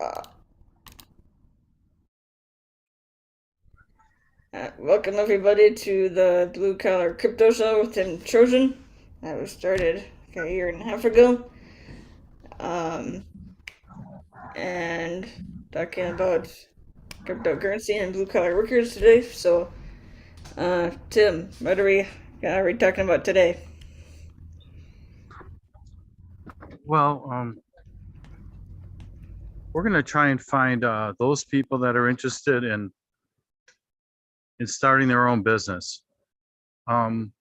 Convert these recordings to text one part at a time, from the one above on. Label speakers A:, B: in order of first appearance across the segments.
A: Uh, Welcome everybody to the Blue Collar Crypto Show with Tim Trojan. That was started like a year and a half ago. Um, and talking about cryptocurrency and blue collar workers today. So, Tim, what are we talking about today?
B: Well, we're going to try and find those people that are interested in starting their own business. Um,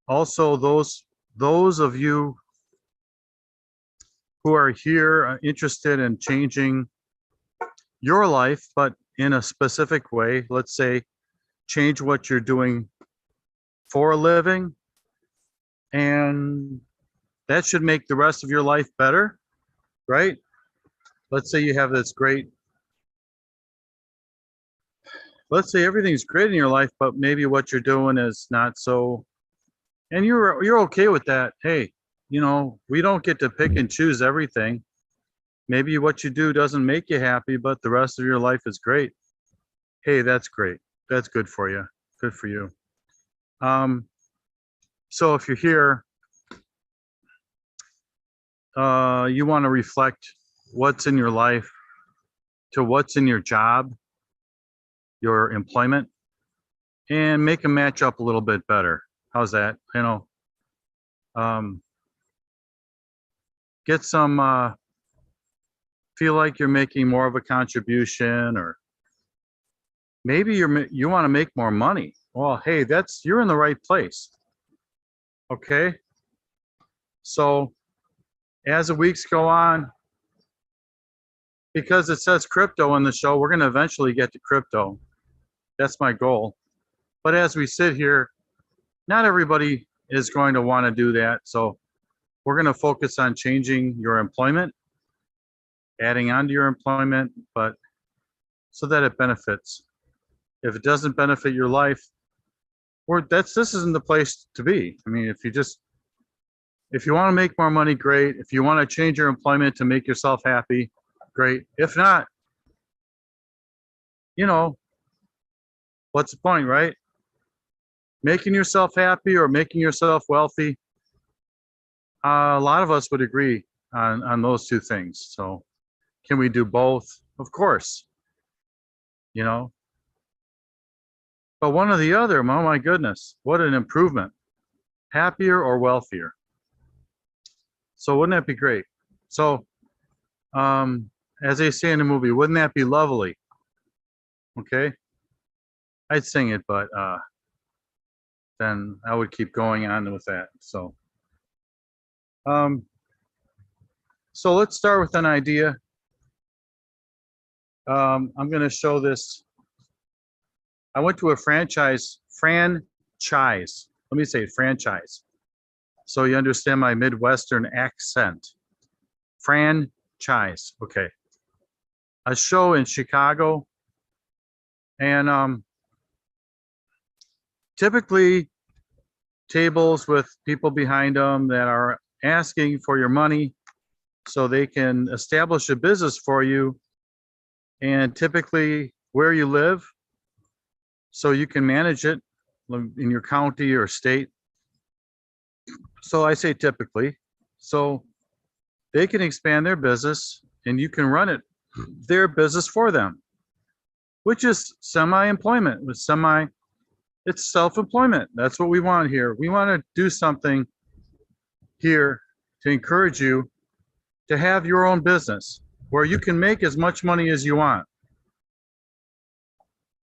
B: Also, those of you who are here interested in changing your life, but in a specific way. Let's say change what you're doing for a living, and that should make the rest of your life better, right? Let's say you have this great let's say everything's great in your life, but maybe what you're doing is not so, and you're okay with that. Hey, we don't get to pick and choose everything. Maybe what you do doesn't make you happy, but the rest of your life is great. Hey, that's great. That's good for you. Good for you. Um, so if you're here, you want to reflect what's in your life to what's in your job, your employment, and make them match up a little bit better. How's that? Um, get some feel like you're making more of a contribution, or maybe you want to make more money. Well, hey, you're in the right place. Okay? So, as the weeks go on, because it says crypto in the show, we're going to eventually get to crypto. That's my goal. But as we sit here, not everybody is going to want to do that. So, we're going to focus on changing your employment, adding on to your employment, but so that it benefits. If it doesn't benefit your life, this isn't the place to be. I mean, if you want to make more money, great. If you want to change your employment to make yourself happy, great. If not, you know, what's the point, right? Making yourself happy or making yourself wealthy. A lot of us would agree on those two things. So, can we do both? Of course, you know. But one or the other, oh my goodness, what an improvement. Happier or wealthier. So wouldn't that be great? So, um, as they say in the movie, wouldn't that be lovely? Okay, I'd sing it, but then I would keep going on with that. Um, so let's start with an idea. I'm going to show this. I went to a franchise. Let me say franchise, so you understand my Midwestern accent. Franchise. Okay. A show in Chicago, and typically tables with people behind them that are asking for your money so they can establish a business for you, and typically where you live so you can manage it in your county or state. So I say typically, so they can expand their business and you can run their business for them, which is semi-employment. It's self-employment. That's what we want here. We want to do something here to encourage you to have your own business where you can make as much money as you want.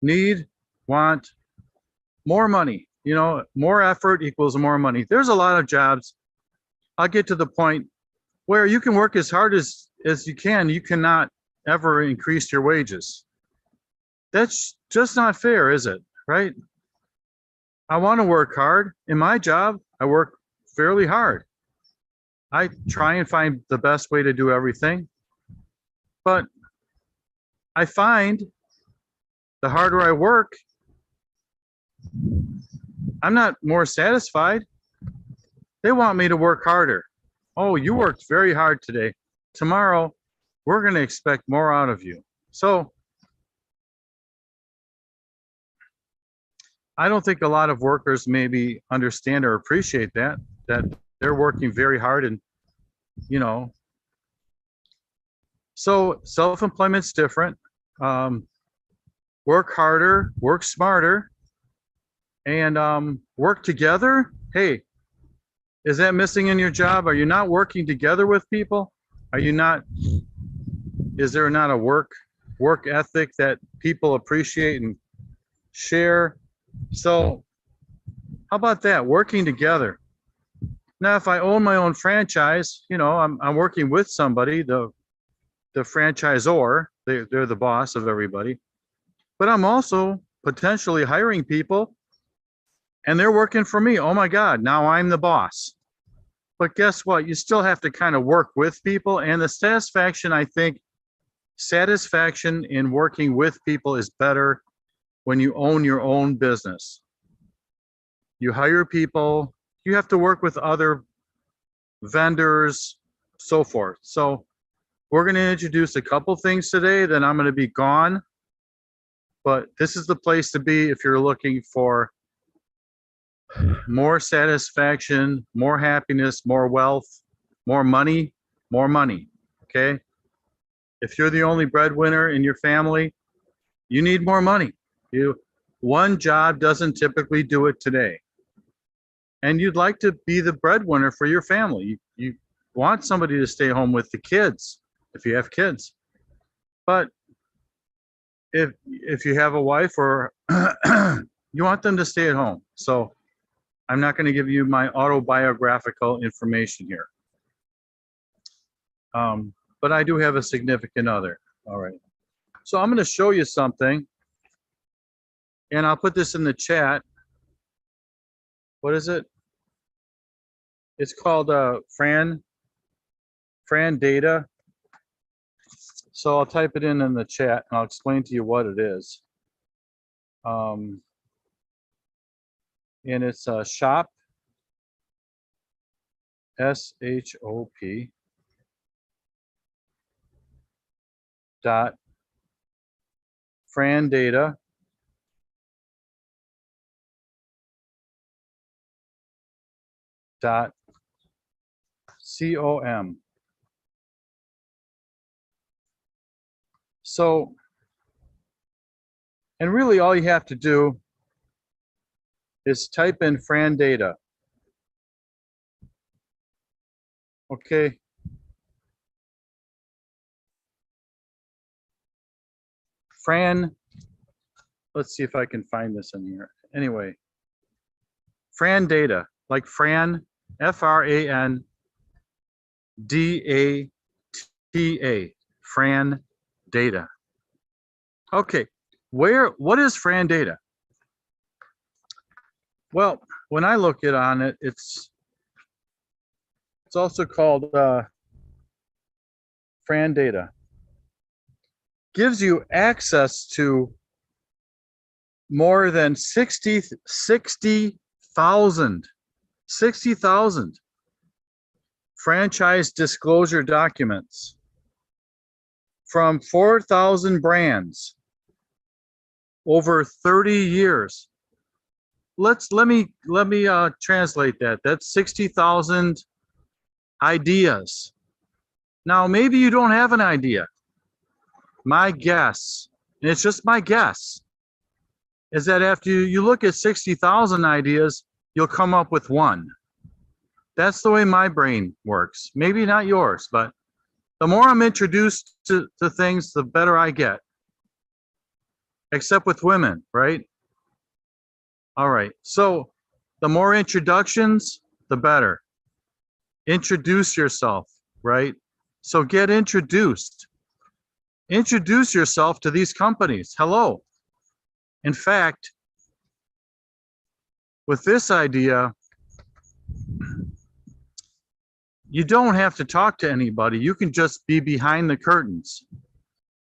B: Need, want, more money. More effort equals more money. There's a lot of jobs. I'll get to the point where you can work as hard as you can. You cannot ever increase your wages. That's just not fair, is it? Right? I want to work hard. In my job, I work fairly hard. I try and find the best way to do everything. But I find the harder I work, I'm not more satisfied. They want me to work harder. Oh, you worked very hard today. Tomorrow, we're going to expect more out of you. So I don't think a lot of workers maybe understand or appreciate that they're working very hard and, you know, so self-employment's different. Work harder, work smarter, and work together. Hey, is that missing in your job? Are you not working together with people? Are you not, is there not a work ethic that people appreciate and share? So how about that? Working together. Now, if I own my own franchise, you know, I'm working with somebody, the franchisor, they're the boss of everybody, but I'm also potentially hiring people and they're working for me. Oh my God, now I'm the boss. But guess what? You still have to kind of work with people, and the satisfaction, I think, satisfaction in working with people is better when you own your own business. You hire people, you have to work with other vendors, so forth. So we're going to introduce a couple things today, then I'm going to be gone. But this is the place to be if you're looking for more satisfaction, more happiness, more wealth, more money, okay? If you're the only breadwinner in your family, you need more money. One job doesn't typically do it today. And you'd like to be the breadwinner for your family. You want somebody to stay home with the kids, if you have kids. But if you have a wife, or you want them to stay at home. So I'm not going to give you my autobiographical information here. But I do have a significant other. All right. So I'm going to show you something, and I'll put this in the chat. What is it? It's called Fran Data. So I'll type it in the chat and I'll explain to you what it is. And it's shop, SHOP, dot Frandata dot com. So, and really all you have to do is type in Frandata. Okay. Let's see if I can find this in here. Anyway, Frandata, like Fran, Frandata, Frandata. Okay, what is Frandata? Well, when I look on it, it's also called Frandata. Gives you access to more than 60,000 franchise disclosure documents from 4,000 brands over 30 years. Let me translate that. That's 60,000 ideas. Now, maybe you don't have an idea. My guess, and it's just my guess, is that after you look at 60,000 ideas, you'll come up with one. That's the way my brain works. Maybe not yours, but the more I'm introduced to things, the better I get. Except with women, right? All right, so the more introductions, the better. Introduce yourself, right? So get introduced. Introduce yourself to these companies. Hello. In fact, with this idea, you don't have to talk to anybody. You can just be behind the curtains.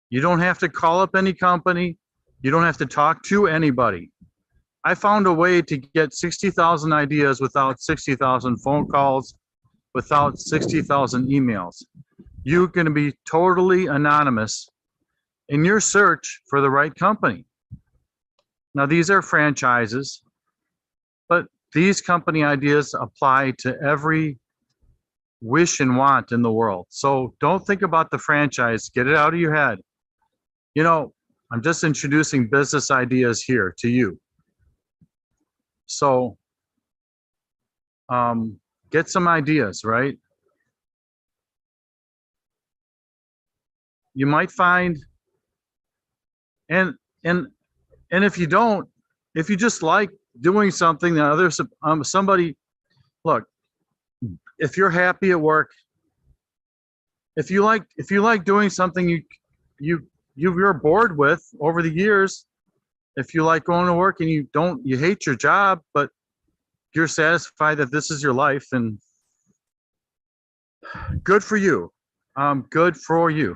B: You don't have to call up any company. You don't have to talk to anybody. I found a way to get 60,000 ideas without 60,000 phone calls, without 60,000 emails. you're going to be totally anonymous in your search for the right company. Now, these are franchises, but these company ideas apply to every wish and want in the world. So don't think about the franchise. Get it out of your head. You know, I'm just introducing business ideas here to you. So get some ideas, right? You might find, and if you don't, if you just like doing something that others, somebody, look, if you're happy at work, if you like doing something you're bored with over the years, if you like going to work and you hate your job, but you're satisfied that this is your life, and good for you. Good for you.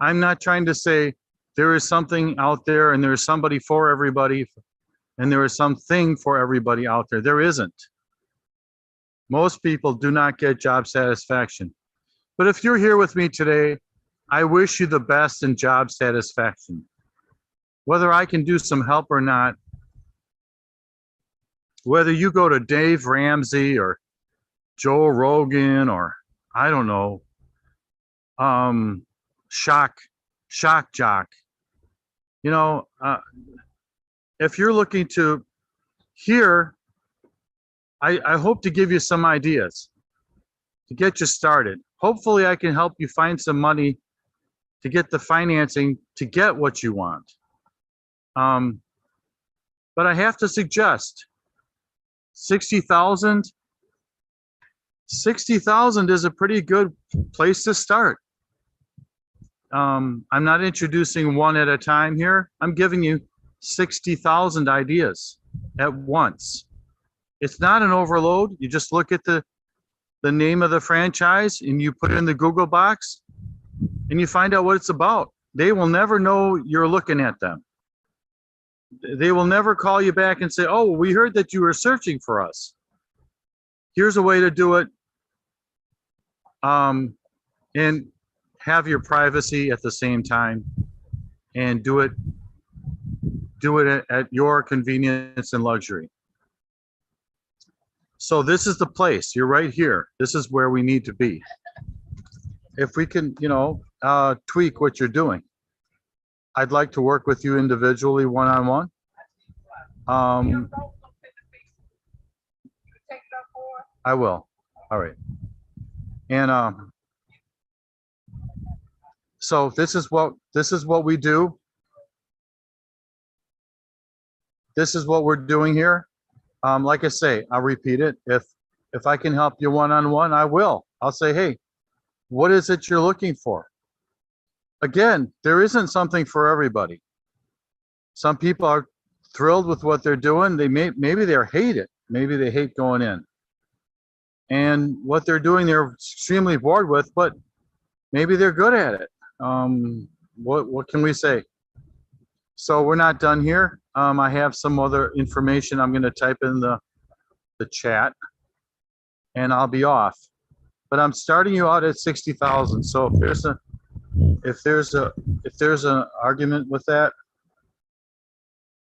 B: I'm not trying to say there is something out there and there is somebody for everybody and there is something for everybody out there. There isn't. Most people do not get job satisfaction. But if you're here with me today, I wish you the best in job satisfaction. Whether I can do some help or not, whether you go to Dave Ramsey or Joe Rogan or I don't know, Shock Jock, you know, if you're looking to hear, I hope to give you some ideas to get you started. Hopefully I can help you find some money to get the financing to get what you want. But I have to suggest 60,000 is a pretty good place to start. I'm not introducing one at a time here. I'm giving you 60,000 ideas at once. It's not an overload. You just look at the name of the franchise and you put it in the Google box and you find out what it's about. They will never know you're looking at them. They will never call you back and say, oh, we heard that you were searching for us. Here's a way to do it. And have your privacy at the same time, and do it at your convenience and luxury. So this is the place. You're right here. This is where we need to be. If we can, tweak what you're doing. I'd like to work with you individually, one-on-one. I will. All right. And so this is what we do. This is what we're doing here. Like I say, I'll repeat it. If I can help you one-on-one, I will. I'll say, hey, what is it you're looking for? Again, there isn't something for everybody. Some people are thrilled with what they're doing. Maybe they hate it. Maybe they hate going in. And what they're doing, they're extremely bored with, but maybe they're good at it. What can we say? So we're not done here. I have some other information I'm going to type in the chat, and I'll be off. But I'm starting you out at 60,000. So if there's an argument with that,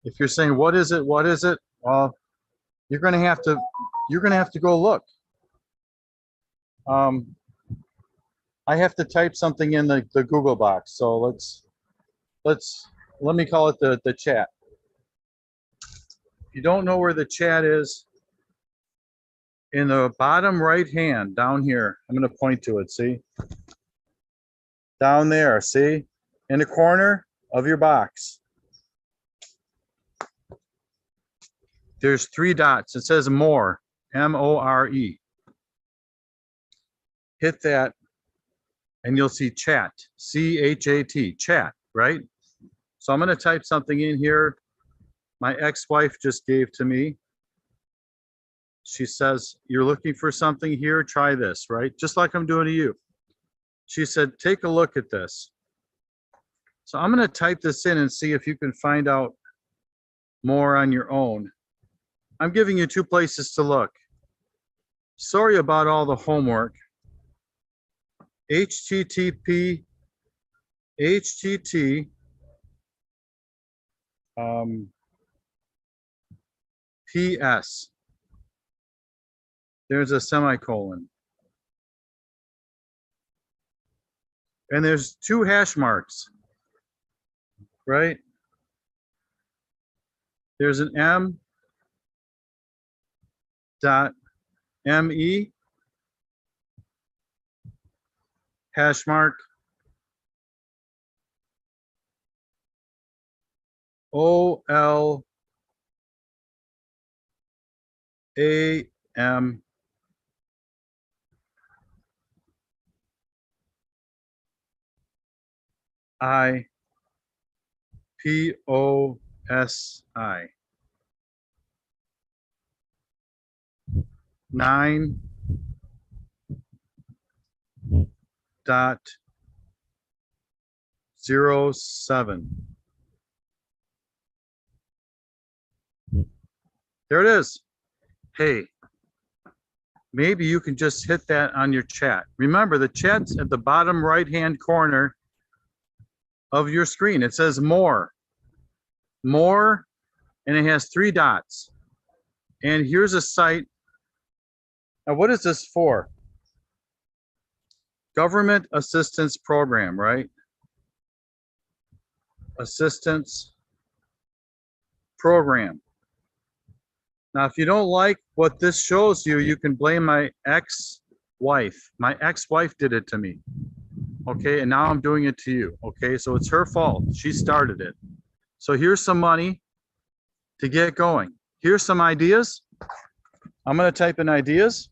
B: if you're saying what is it, well, you're going to have to go look. I have to type something in the Google box. So let me call it the chat. If you don't know where the chat is, in the bottom right hand down here, I'm going to point to it. See? Down there, see? In the corner of your box. There's 3 dots. It says more, M-O-R-E. Hit that and you'll see chat, C-H-A-T, chat, right? So I'm going to type something in here my ex-wife just gave to me. She says, you're looking for something here, try this, right? Just like I'm doing to you. She said, take a look at this. So I'm going to type this in and see if you can find out more on your own. I'm giving you 2 places to look. Sorry about all the homework. HTTP HTT PS. There's a semicolon. And there's 2 hash marks, right? There's an M.ME hash mark, OLAM IPOSI 9.07. There it is. Hey, maybe you can just hit that on your chat. Remember, the chat's at the bottom right-hand corner of your screen. It says more, and it has 3 dots. And here's a site. Now, what is this for? Government Assistance Program, right? Assistance Program. Now, if you don't like what this shows you, you can blame my ex-wife. My ex-wife did it to me. Okay, and now I'm doing it to you. Okay, so it's her fault. She started it. So here's some money to get going. Here's some ideas. I'm going to type in ideas.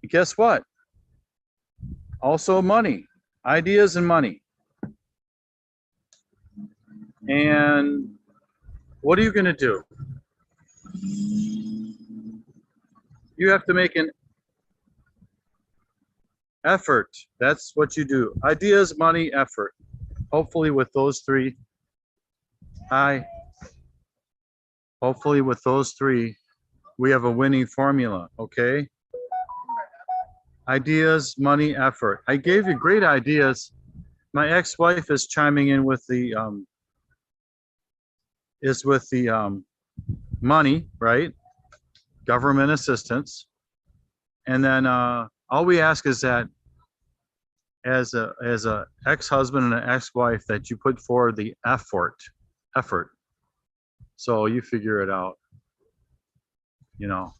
B: And guess what? Also money. Ideas and money. And what are you going to do? You have to make an effort. That's what you do. Ideas, money, effort. Hopefully with those 3, hopefully with those 3, we have a winning formula, okay? Ideas, money, effort. I gave you great ideas. My ex-wife is chiming in with the money, right? Government assistance. And then all we ask is that as a ex-husband and an ex-wife that you put forward the effort. So you figure it out, you know.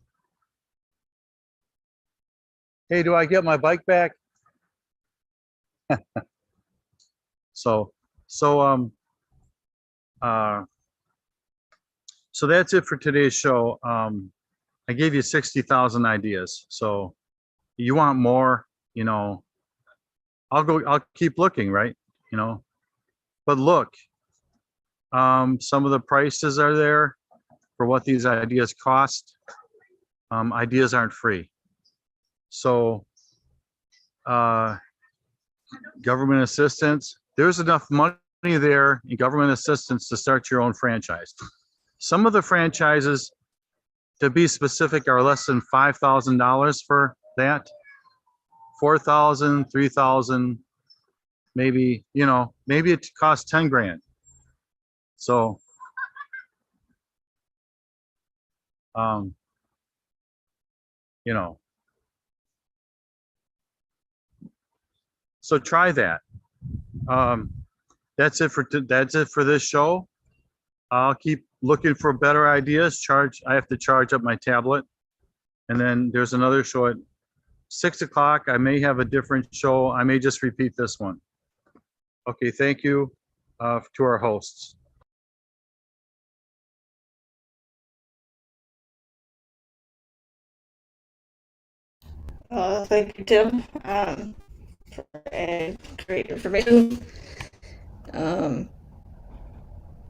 B: Hey, do I get my bike back? So that's it for today's show. I gave you 60,000 ideas. So you want more, you know, I'll keep looking, right? You know, but look, some of the prices are there for what these ideas cost. Ideas aren't free. So, government assistance, there's enough money there in government assistance to start your own franchise. Some of the franchises, to be specific, are less than $5,000 for that. 4,000, 3,000, maybe, you know, maybe it costs 10 grand. So, you know, so try that. That's it for this show. I'll keep looking for better ideas. I have to charge up my tablet. And then there's another show at 6 o'clock. I may have a different show. I may just repeat this one. Okay, thank you to our hosts.
A: Thank you, Tim, for great information.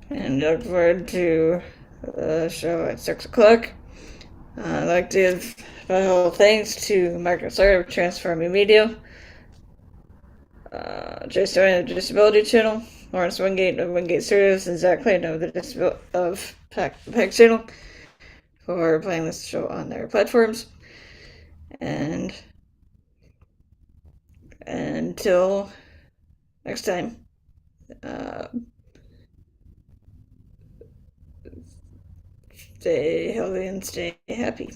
A: And look forward to the show at 6 o'clock. I'd like to give special thanks to Michael Sawyer of Transforming Media, Jason of the Disability Channel, Lawrence Wingate of Wingate Studios, and Zach Clayton of the PAC Channel for playing this show on their platforms. And until next time, uh, stay healthy and stay happy.